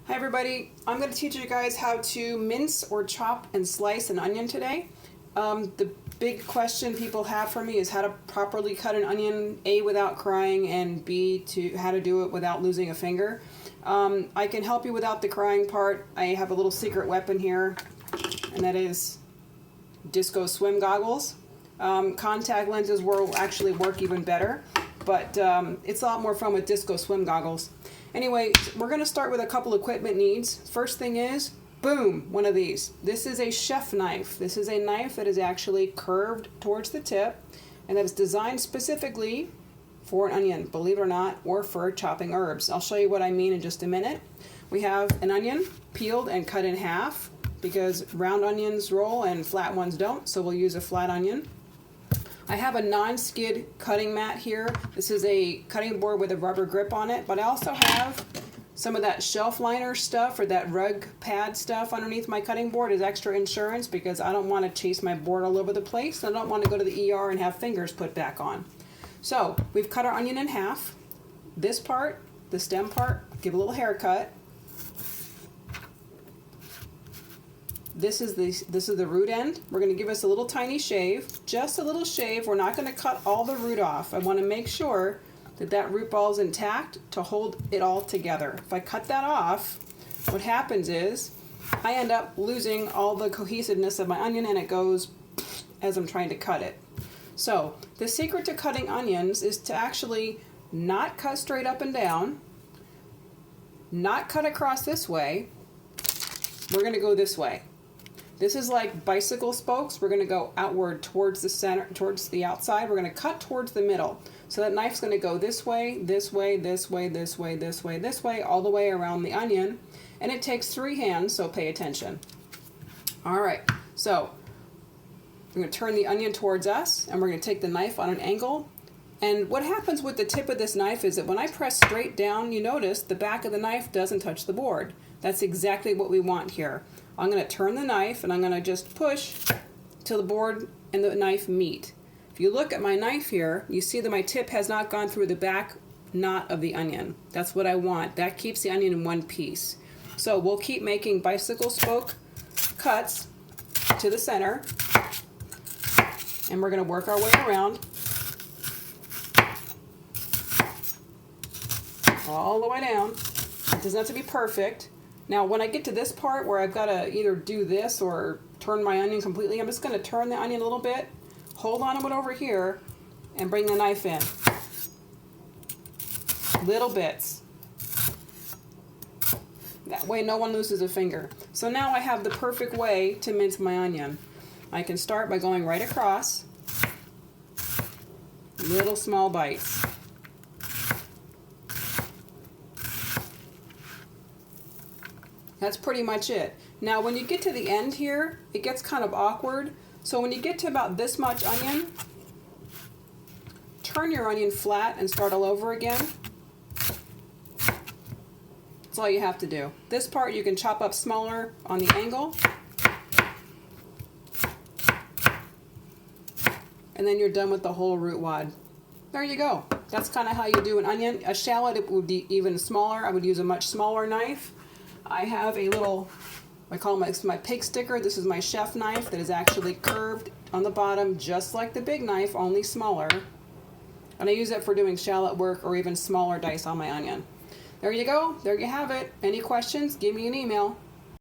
Hi everybody, I'm going to teach you guys how to mince or chop and slice an onion today. The big question people have for me is how to properly cut an onion, A, without crying, and B, how to do it without losing a finger. I can help you without the crying part. I have a little secret weapon here, and that is disco swim goggles. Contact lenses will actually work even better, but it's a lot more fun with disco swim goggles. Anyway, we're going to start with a couple equipment needs. First thing is, boom, one of these. This is a chef knife. This is a knife that is actually curved towards the tip and that is designed specifically for an onion, believe it or not, or for chopping herbs. I'll show you what I mean in just a minute. We have an onion peeled and cut in half because round onions roll and flat ones don't, so we'll use a flat onion. I have a non-skid cutting mat here. This is a cutting board with a rubber grip on it, but I also have some of that shelf liner stuff or that rug pad stuff underneath my cutting board as extra insurance because I don't want to chase my board all over the place. I don't want to go to the ER and have fingers put back on. So we've cut our onion in half. This part, the stem part, give a little haircut. This is the root end. We're going to give us a little tiny shave, just a little shave. We're not going to cut all the root off. I want to make sure that that root ball is intact to hold it all together. If I cut that off, what happens is I end up losing all the cohesiveness of my onion and it goes as I'm trying to cut it. So the secret to cutting onions is to actually not cut straight up and down, not cut across this way. We're going to go this way. This is like bicycle spokes. We're going to go outward towards the center, towards the outside. We're going to cut towards the middle. So that knife's going to go this way, this way, this way, this way, this way, this way, all the way around the onion. And it takes 3 hands, so pay attention. All right, so we're going to turn the onion towards us, and we're going to take the knife on an angle. And what happens with the tip of this knife is that when I press straight down, you notice the back of the knife doesn't touch the board. That's exactly what we want here. I'm going to turn the knife and I'm going to just push till the board and the knife meet. If you look at my knife here, you see that my tip has not gone through the back knot of the onion. That's what I want. That keeps the onion in one piece. So we'll keep making bicycle spoke cuts to the center, and we're going to work our way around all the way down. It doesn't have to be perfect. Now, when I get to this part where I've got to either do this or turn my onion completely, I'm just going to turn the onion a little bit, hold on to it over here, and bring the knife in. Little bits. That way no one loses a finger. So now I have the perfect way to mince my onion. I can start by going right across, little small bites. That's pretty much it. Now when you get to the end here, it gets kind of awkward. So when you get to about this much onion, turn your onion flat and start all over again. That's all you have to do. This part you can chop up smaller on the angle. And then you're done with the whole root wad. There you go. That's kind of how you do an onion. A shallot, it would be even smaller. I would use a much smaller knife. I have a little, I call it my pig sticker. This is my chef knife that is actually curved on the bottom, just like the big knife, only smaller. And I use it for doing shallot work or even smaller dice on my onion. There you go. There you have it. Any questions? Give me an email.